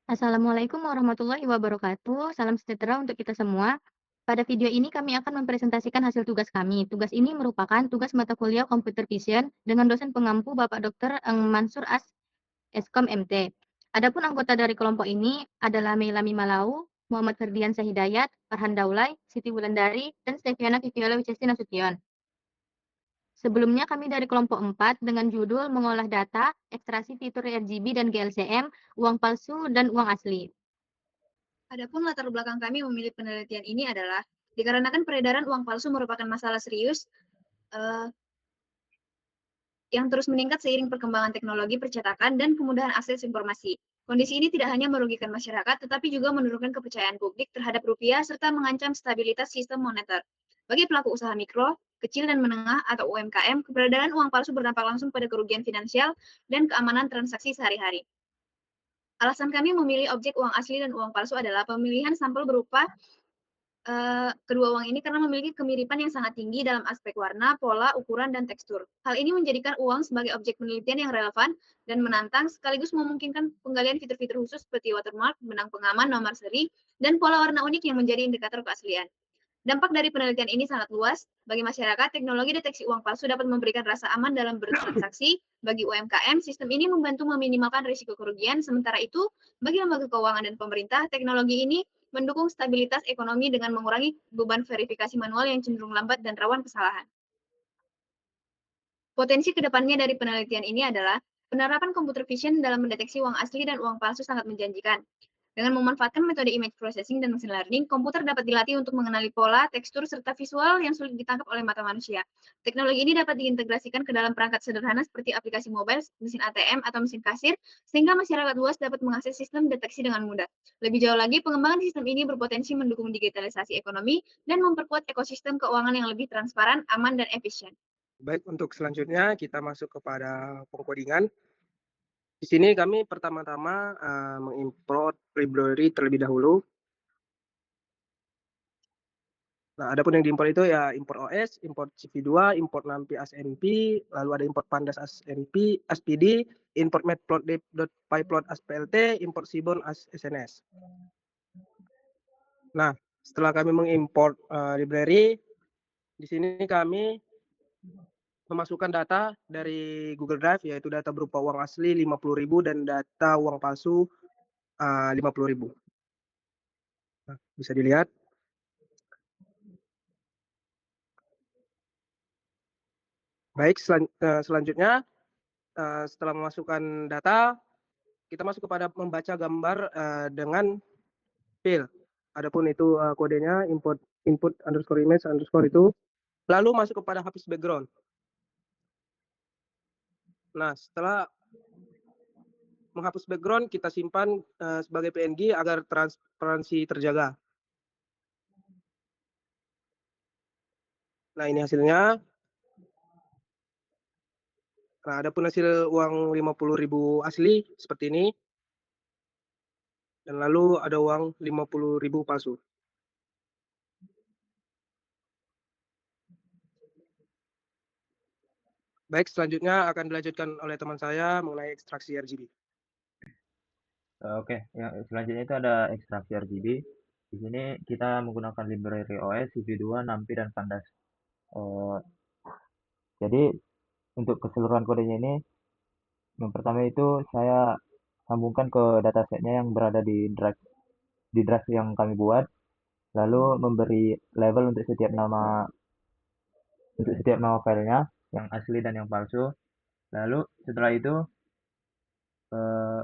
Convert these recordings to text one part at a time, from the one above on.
Assalamualaikum warahmatullahi wabarakatuh. Salam sejahtera untuk kita semua. Pada video ini kami akan mempresentasikan hasil tugas kami. Tugas ini merupakan tugas mata kuliah Computer Vision dengan dosen pengampu Bapak Dr. Eng Mansur As, Eskom MT. Adapun anggota dari kelompok ini adalah Meilami Malau, Muhammad Ferdian Hidayat, Farhan Daulay, Siti Wulandari, dan Steviana Viviola Wicesti Nasution. Sebelumnya kami dari kelompok 4 dengan judul mengolah data, ekstraksi fitur RGB dan GLCM, uang palsu dan uang asli. Adapun latar belakang kami memilih penelitian ini adalah dikarenakan peredaran uang palsu merupakan masalah serius uh, yang terus meningkat seiring perkembangan teknologi percetakan dan kemudahan akses informasi. Kondisi ini tidak hanya merugikan masyarakat, tetapi juga menurunkan kepercayaan publik terhadap rupiah serta mengancam stabilitas sistem moneter. Bagi pelaku usaha mikro, kecil dan menengah atau UMKM, keberadaan uang palsu berdampak langsung pada kerugian finansial dan keamanan transaksi sehari-hari. Alasan kami memilih objek uang asli dan uang palsu adalah pemilihan sampel berupa kedua uang ini karena memiliki kemiripan yang sangat tinggi dalam aspek warna, pola, ukuran, dan tekstur. Hal ini menjadikan uang sebagai objek penelitian yang relevan dan menantang, sekaligus memungkinkan penggalian fitur-fitur khusus seperti watermark, benang pengaman, nomor seri, dan pola warna unik yang menjadi indikator keaslian. Dampak dari penelitian ini sangat luas. Bagi masyarakat, teknologi deteksi uang palsu dapat memberikan rasa aman dalam bertransaksi. Bagi UMKM, sistem ini membantu meminimalkan risiko kerugian. Sementara itu, bagi lembaga keuangan dan pemerintah, teknologi ini mendukung stabilitas ekonomi dengan mengurangi beban verifikasi manual yang cenderung lambat dan rawan kesalahan. Potensi kedepannya dari penelitian ini adalah penerapan computer vision dalam mendeteksi uang asli dan uang palsu sangat menjanjikan. Dengan memanfaatkan metode image processing dan machine learning, komputer dapat dilatih untuk mengenali pola, tekstur, serta visual yang sulit ditangkap oleh mata manusia. Teknologi ini dapat diintegrasikan ke dalam perangkat sederhana seperti aplikasi mobile, mesin ATM, atau mesin kasir, sehingga masyarakat luas dapat mengakses sistem deteksi dengan mudah. Lebih jauh lagi, pengembangan sistem ini berpotensi mendukung digitalisasi ekonomi dan memperkuat ekosistem keuangan yang lebih transparan, aman, dan efisien. Baik, untuk selanjutnya kita masuk kepada pengkodingan. Di sini kami pertama-tama mengimport library terlebih dahulu. Nah, adapun yang diimpor itu ya import OS, import CV2, import NumPy ASNP, lalu ada import Pandas ASNP, ASPD, import matplotlib.pyplot ASPLT, import Seaborn as SNS. Nah, setelah kami mengimport library, di sini kami memasukkan data dari Google Drive, yaitu data berupa uang asli 50.000 dan data uang palsu 50.000. Nah, bisa dilihat. Baik, selanjutnya setelah memasukkan data, kita masuk kepada membaca gambar dengan fill. Adapun itu kodenya input underscore image underscore itu. Lalu masuk kepada hapus background. Nah, setelah menghapus background, kita simpan sebagai PNG agar transparansi terjaga. Nah, ini hasilnya. Nah, adapun hasil uang 50.000 asli seperti ini. Dan lalu ada uang 50.000 palsu. Baik, selanjutnya akan dilanjutkan oleh teman saya mengenai ekstraksi RGB. Oke, yang selanjutnya itu ada ekstraksi RGB. Di sini kita menggunakan library OS, CV2, NumPy, dan Pandas. Jadi untuk keseluruhan kodenya ini, yang pertama itu saya sambungkan ke datasetnya yang berada di drive yang kami buat, lalu memberi label untuk setiap nama filenya, yang asli dan yang palsu. Lalu setelah itu eh,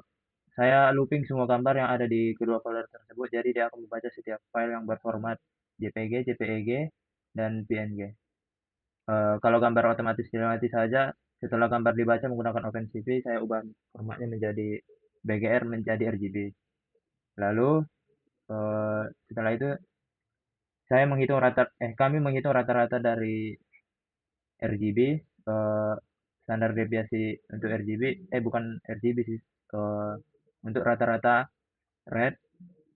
saya looping semua gambar yang ada di kedua folder tersebut, jadi dia akan membaca setiap file yang berformat JPG, JPEG, dan PNG. Kalau gambar otomatis dilewati saja, setelah gambar dibaca menggunakan OpenCV, saya ubah formatnya menjadi BGR menjadi RGB. Lalu setelah itu kami menghitung rata-rata dari RGB, standar deviasi untuk RGB, bukan RGB sih, untuk rata-rata red,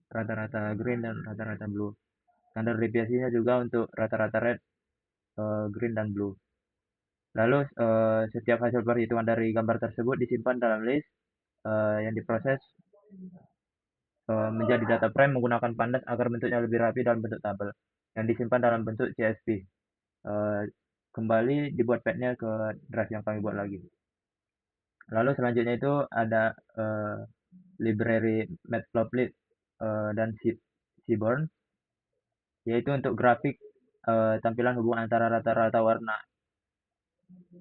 rata-rata green, dan rata-rata blue. Standar deviasinya juga untuk rata-rata red, green, dan blue. Lalu setiap hasil perhitungan dari gambar tersebut disimpan dalam list yang diproses menjadi data frame menggunakan pandas agar bentuknya lebih rapi dalam bentuk tabel yang disimpan dalam bentuk CSV. Kembali dibuat path-nya ke drive yang kami buat lagi. Lalu selanjutnya itu ada library Matplotlib dan Seaborn, yaitu untuk grafik tampilan hubungan antara rata-rata warna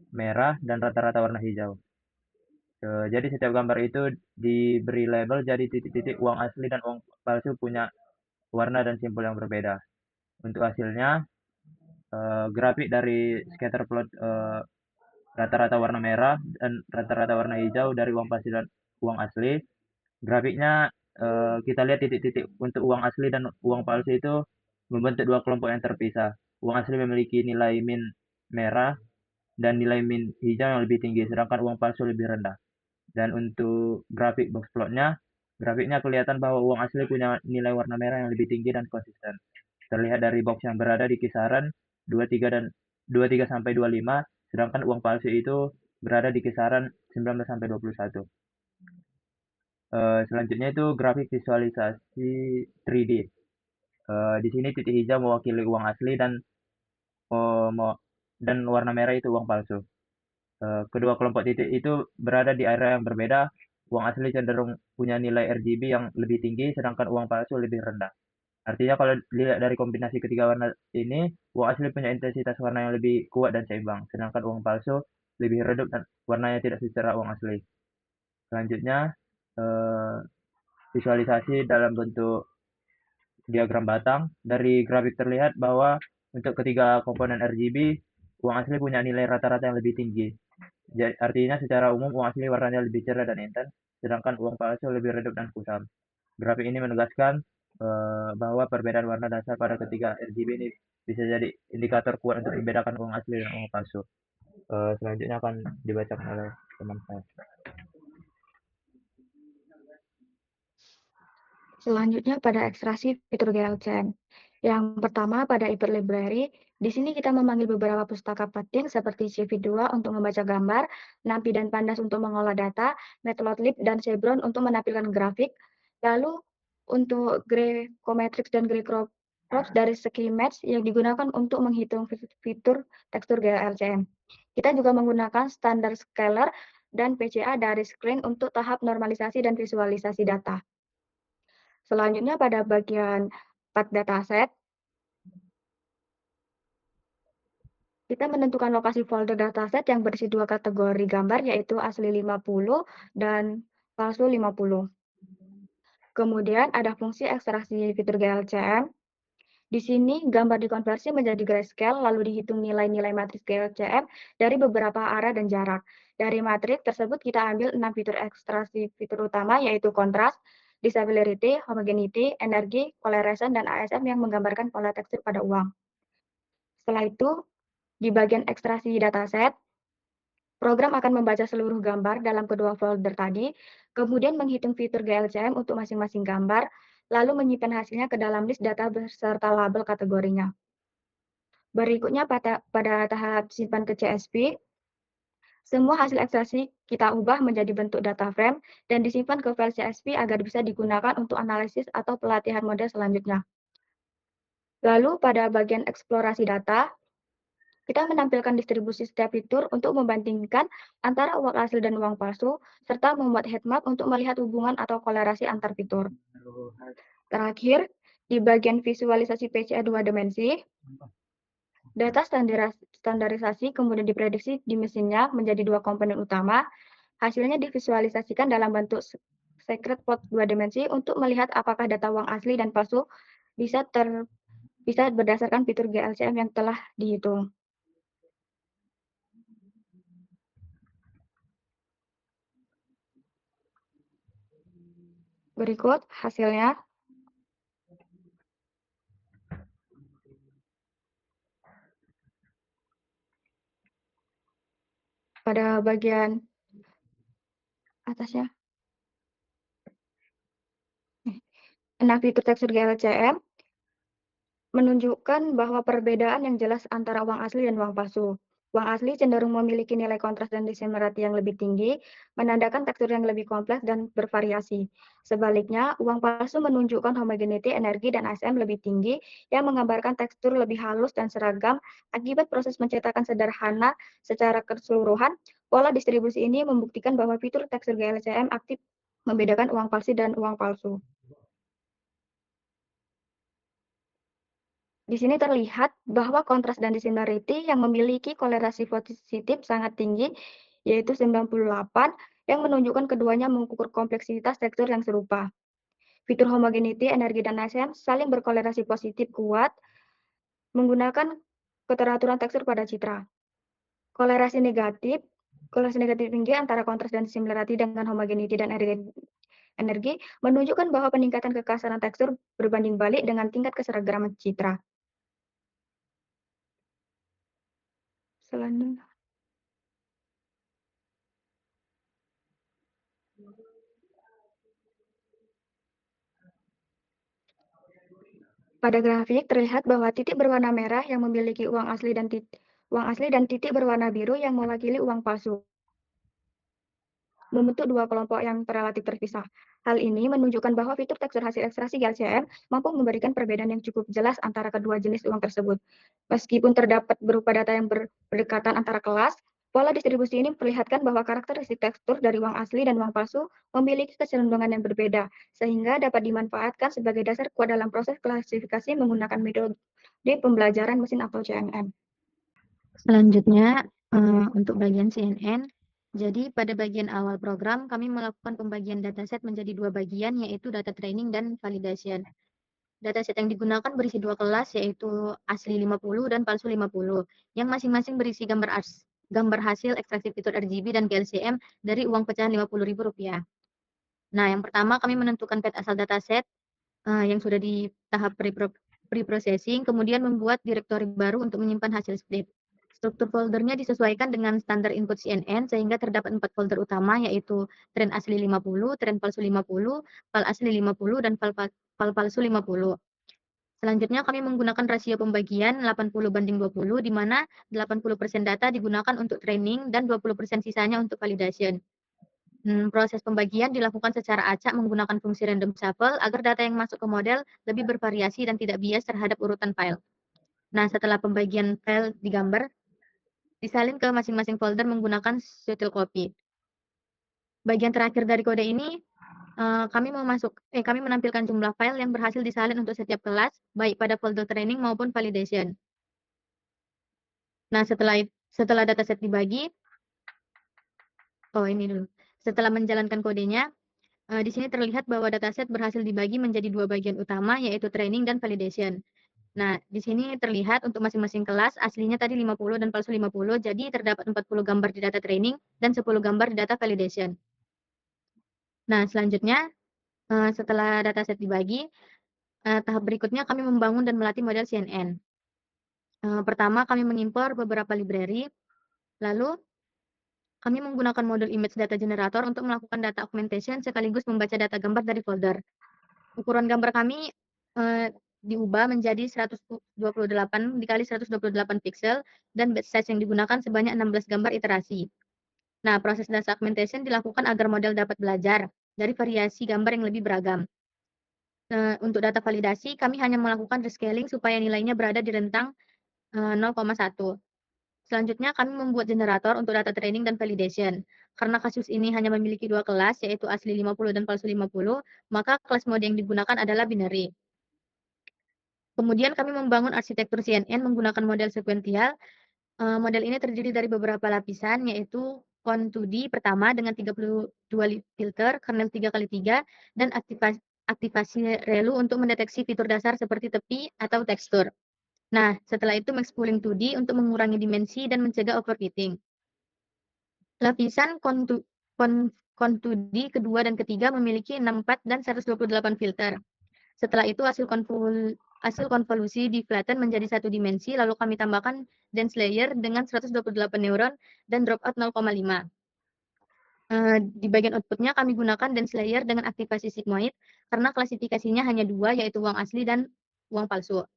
merah dan rata-rata warna hijau. Jadi setiap gambar itu diberi label jadi titik-titik uang asli dan uang palsu punya warna dan simbol yang berbeda. Untuk hasilnya, grafik dari scatter plot rata-rata warna merah dan rata-rata warna hijau dari uang palsu dan uang asli. Grafiknya kita lihat titik-titik untuk uang asli dan uang palsu itu membentuk dua kelompok yang terpisah. Uang asli memiliki nilai min merah dan nilai min hijau yang lebih tinggi, sedangkan uang palsu lebih rendah. Dan untuk grafik box plotnya, grafiknya kelihatan bahwa uang asli punya nilai warna merah yang lebih tinggi dan konsisten. Terlihat dari box yang berada di kisaran 23 dan 23 sampai 25, sedangkan uang palsu itu berada di kisaran 19 sampai 21. Selanjutnya itu grafik visualisasi 3D. Di sini titik hijau mewakili uang asli dan warna merah itu uang palsu. Kedua kelompok titik itu berada di area yang berbeda. Uang asli cenderung punya nilai RGB yang lebih tinggi, sedangkan uang palsu lebih rendah. Artinya kalau dilihat dari kombinasi ketiga warna ini, uang asli punya intensitas warna yang lebih kuat dan seimbang, sedangkan uang palsu lebih redup dan warnanya tidak secerah uang asli. Selanjutnya, eh, visualisasi dalam bentuk diagram batang. Dari grafik terlihat bahwa untuk ketiga komponen RGB, uang asli punya nilai rata-rata yang lebih tinggi. Jadi, artinya secara umum uang asli warnanya lebih cerah dan intens, sedangkan uang palsu lebih redup dan kusam. Grafik ini menegaskan bahwa perbedaan warna dasar pada ketiga RGB ini bisa jadi indikator kuat untuk membedakan uang asli dan uang palsu. Selanjutnya akan dibacakan oleh teman saya. Selanjutnya pada ekstraksi fitur GLCN. Yang pertama pada Ibert Library, di sini kita memanggil beberapa pustaka penting seperti CV2 untuk membaca gambar, NumPy dan Pandas untuk mengolah data, Matplotlib dan Chevron untuk menampilkan grafik, lalu untuk Grecometrics dan Greycrops dari Schematch yang digunakan untuk menghitung fitur tekstur GLCN. Kita juga menggunakan standar scalar dan PCA dari Screen untuk tahap normalisasi dan visualisasi data. Selanjutnya pada bagian part dataset, kita menentukan lokasi folder dataset yang berisi dua kategori gambar, yaitu asli 50 dan palsu 50. Kemudian ada fungsi ekstraksi fitur GLCM. Di sini gambar dikonversi menjadi grayscale, lalu dihitung nilai-nilai matriks GLCM dari beberapa arah dan jarak. Dari matriks tersebut kita ambil 6 fitur ekstraksi fitur utama, yaitu kontras, disability, homogeneity, energi, polarization, dan ASM yang menggambarkan pola tekstur pada uang. Setelah itu, di bagian ekstraksi dataset, program akan membaca seluruh gambar dalam kedua folder tadi, kemudian menghitung fitur GLCM untuk masing-masing gambar, lalu menyimpan hasilnya ke dalam list data beserta label kategorinya. Berikutnya pada tahap simpan ke CSV, semua hasil ekstraksi kita ubah menjadi bentuk data frame dan disimpan ke file CSV agar bisa digunakan untuk analisis atau pelatihan model selanjutnya. Lalu pada bagian eksplorasi data, kita menampilkan distribusi setiap fitur untuk membandingkan antara uang asli dan uang palsu, serta membuat heatmap untuk melihat hubungan atau kolerasi antar fitur. Terakhir, di bagian visualisasi PCA 2 dimensi, data standarisasi kemudian diprediksi di mesinnya menjadi dua komponen utama. Hasilnya divisualisasikan dalam bentuk secret plot 2 dimensi untuk melihat apakah data uang asli dan palsu bisa berdasarkan fitur GLCM yang telah dihitung. Berikut hasilnya. Pada bagian atasnya. Nah, fitur tekstur GLCM menunjukkan bahwa perbedaan yang jelas antara uang asli dan uang palsu. Uang asli cenderung memiliki nilai kontras dan disimerati yang lebih tinggi, menandakan tekstur yang lebih kompleks dan bervariasi. Sebaliknya, uang palsu menunjukkan homogeneity energi dan ASM lebih tinggi, yang menggambarkan tekstur lebih halus dan seragam akibat proses pencetakan sederhana secara keseluruhan. Pola distribusi ini membuktikan bahwa fitur tekstur GLCM aktif membedakan uang palsu dan uang palsu. Di sini terlihat bahwa kontras dan dissimilarity yang memiliki kolerasi positif sangat tinggi, yaitu 98, yang menunjukkan keduanya mengukur kompleksitas tekstur yang serupa. Fitur homogeneity, energi, dan ASM saling berkolerasi positif kuat menggunakan keteraturan tekstur pada citra. Kolerasi negatif tinggi antara kontras dan dissimilarity dengan homogeneity dan energi menunjukkan bahwa peningkatan kekasaran tekstur berbanding balik dengan tingkat keseragaman citra. Selanjutnya. Pada grafik terlihat bahwa titik berwarna merah yang memiliki uang asli dan titik berwarna biru yang mewakili uang palsu membentuk dua kelompok yang relatif terpisah. Hal ini menunjukkan bahwa fitur tekstur hasil ekstraksi GLCM mampu memberikan perbedaan yang cukup jelas antara kedua jenis uang tersebut. Meskipun terdapat berupa data yang berdekatan antara kelas, pola distribusi ini memperlihatkan bahwa karakteristik tekstur dari uang asli dan uang palsu memiliki kecenderungan yang berbeda, sehingga dapat dimanfaatkan sebagai dasar kuat dalam proses klasifikasi menggunakan metode pembelajaran mesin atau CNN. Selanjutnya, untuk bagian CNN, jadi pada bagian awal program kami melakukan pembagian dataset menjadi dua bagian, yaitu data training dan validation. Dataset yang digunakan berisi dua kelas, yaitu asli 50 dan palsu 50, yang masing-masing berisi gambar hasil ekstraksi fitur RGB dan GLCM dari uang pecahan Rp50.000. Nah, yang pertama kami menentukan path asal dataset yang sudah di tahap pre-processing, kemudian membuat direktori baru untuk menyimpan hasil split. Struktur foldernya disesuaikan dengan standar input CNN, sehingga terdapat 4 folder utama, yaitu tren asli 50, tren palsu 50, fal asli 50, dan fal palsu 50. Selanjutnya kami menggunakan rasio pembagian 80/20, di mana 80% data digunakan untuk training dan 20% sisanya untuk validation. Proses pembagian dilakukan secara acak menggunakan fungsi random shuffle agar data yang masuk ke model lebih bervariasi dan tidak bias terhadap urutan file. Nah, setelah pembagian file digambar, disalin ke masing-masing folder menggunakan shuttle copy. Bagian terakhir dari kode ini, kami menampilkan jumlah file yang berhasil disalin untuk setiap kelas, baik pada folder training maupun validation. Nah, setelah dataset dibagi, ini dulu. Setelah menjalankan kodenya, di sini terlihat bahwa dataset berhasil dibagi menjadi dua bagian utama, yaitu training dan validation. Nah, di sini terlihat untuk masing-masing kelas, aslinya tadi 50 dan palsu 50, jadi terdapat 40 gambar di data training dan 10 gambar di data validation. Nah, selanjutnya, setelah dataset dibagi, tahap berikutnya kami membangun dan melatih model CNN. Pertama, kami mengimpor beberapa library, lalu kami menggunakan modul image data generator untuk melakukan data augmentation sekaligus membaca data gambar dari folder. Ukuran gambar kami diubah menjadi 128 dikali 128 pixel dan batch size yang digunakan sebanyak 16 gambar iterasi. Nah, proses data augmentation dilakukan agar model dapat belajar dari variasi gambar yang lebih beragam. Untuk data validasi, kami hanya melakukan rescaling supaya nilainya berada di rentang 0,1. Selanjutnya, kami membuat generator untuk data training dan validation. Karena kasus ini hanya memiliki dua kelas, yaitu asli 50 dan palsu 50, maka kelas mode yang digunakan adalah binary. Kemudian kami membangun arsitektur CNN menggunakan model sekuensial. Model ini terdiri dari beberapa lapisan, yaitu Con2D pertama dengan 32 filter, kernel 3x3, dan aktivasi relu untuk mendeteksi fitur dasar seperti tepi atau tekstur. Nah, setelah itu max pooling 2D untuk mengurangi dimensi dan mencegah overfitting. Lapisan Con2D kedua dan ketiga memiliki 64 dan 128 filter. Setelah itu hasil konvolusi di flatten menjadi satu dimensi, lalu kami tambahkan dense layer dengan 128 neuron dan dropout 0,5. Di bagian outputnya kami gunakan dense layer dengan aktivasi sigmoid karena klasifikasinya hanya dua, yaitu uang asli dan uang palsu.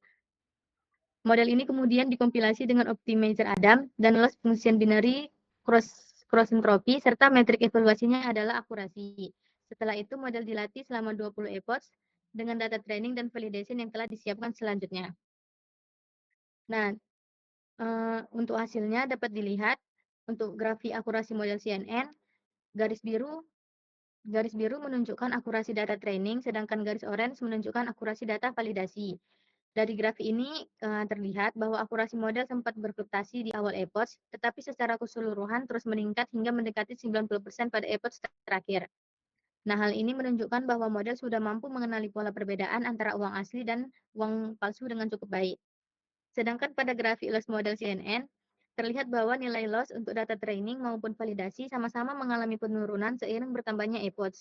Model ini kemudian dikompilasi dengan optimizer Adam dan loss function binary cross entropy serta metrik evaluasinya adalah akurasi. Setelah itu model dilatih selama 20 epoch dengan data training dan validation yang telah disiapkan selanjutnya. Nah, untuk hasilnya dapat dilihat untuk grafik akurasi model CNN, garis biru menunjukkan akurasi data training, sedangkan garis orange menunjukkan akurasi data validasi. Dari grafik ini terlihat bahwa akurasi model sempat berfluktuasi di awal epoch, tetapi secara keseluruhan terus meningkat hingga mendekati 90% pada epoch terakhir. Nah, hal ini menunjukkan bahwa model sudah mampu mengenali pola perbedaan antara uang asli dan uang palsu dengan cukup baik. Sedangkan pada grafik loss model CNN, terlihat bahwa nilai loss untuk data training maupun validasi sama-sama mengalami penurunan seiring bertambahnya epoch.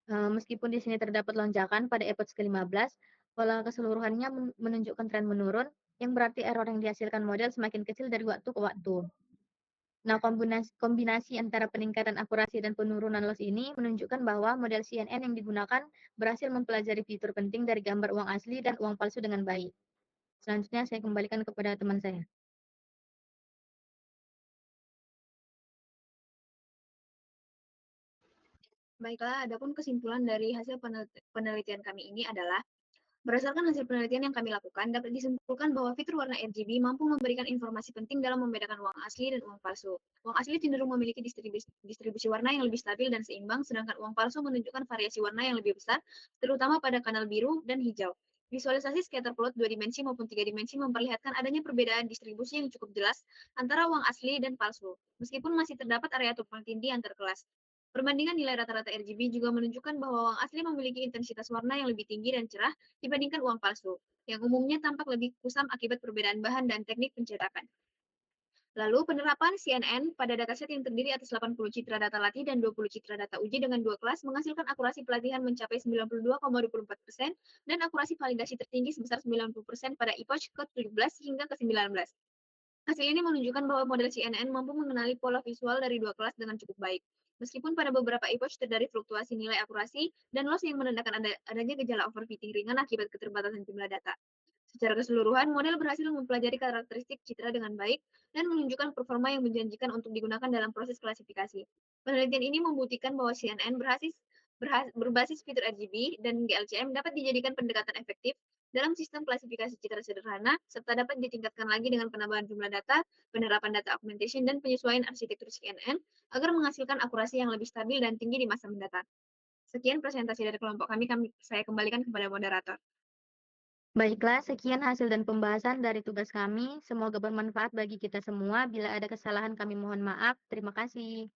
Meskipun di sini terdapat lonjakan pada epoch ke-15, pola keseluruhannya menunjukkan tren menurun, yang berarti error yang dihasilkan model semakin kecil dari waktu ke waktu. Nah, kombinasi antara peningkatan akurasi dan penurunan loss ini menunjukkan bahwa model CNN yang digunakan berhasil mempelajari fitur penting dari gambar uang asli dan uang palsu dengan baik. Selanjutnya saya kembalikan kepada teman saya. Baiklah, adapun kesimpulan dari hasil penelitian kami ini adalah berdasarkan hasil penelitian yang kami lakukan, dapat disimpulkan bahwa fitur warna RGB mampu memberikan informasi penting dalam membedakan uang asli dan uang palsu. Uang asli cenderung memiliki distribusi warna yang lebih stabil dan seimbang, sedangkan uang palsu menunjukkan variasi warna yang lebih besar, terutama pada kanal biru dan hijau. Visualisasi scatter plot 2 dimensi maupun 3 dimensi memperlihatkan adanya perbedaan distribusi yang cukup jelas antara uang asli dan palsu, meskipun masih terdapat area tumpang tindih antar kelas. Perbandingan nilai rata-rata RGB juga menunjukkan bahwa uang asli memiliki intensitas warna yang lebih tinggi dan cerah dibandingkan uang palsu, yang umumnya tampak lebih kusam akibat perbedaan bahan dan teknik pencetakan. Lalu, penerapan CNN pada dataset yang terdiri atas 80 citra data latih dan 20 citra data uji dengan dua kelas menghasilkan akurasi pelatihan mencapai 92,24% dan akurasi validasi tertinggi sebesar 90% pada epoch ke-17 hingga ke-19. Hasil ini menunjukkan bahwa model CNN mampu mengenali pola visual dari dua kelas dengan cukup baik. Meskipun pada beberapa epoch terjadi fluktuasi nilai akurasi dan loss yang menandakan adanya gejala overfitting ringan akibat keterbatasan jumlah data. Secara keseluruhan, model berhasil mempelajari karakteristik citra dengan baik dan menunjukkan performa yang menjanjikan untuk digunakan dalam proses klasifikasi. Penelitian ini membuktikan bahwa CNN berbasis fitur RGB dan GLCM dapat dijadikan pendekatan efektif dalam sistem klasifikasi citra sederhana, serta dapat ditingkatkan lagi dengan penambahan jumlah data, penerapan data augmentation, dan penyesuaian arsitektur CNN agar menghasilkan akurasi yang lebih stabil dan tinggi di masa mendatang. Sekian presentasi dari kelompok kami saya kembalikan kepada moderator. Baiklah, sekian hasil dan pembahasan dari tugas kami. Semoga bermanfaat bagi kita semua. Bila ada kesalahan kami mohon maaf. Terima kasih.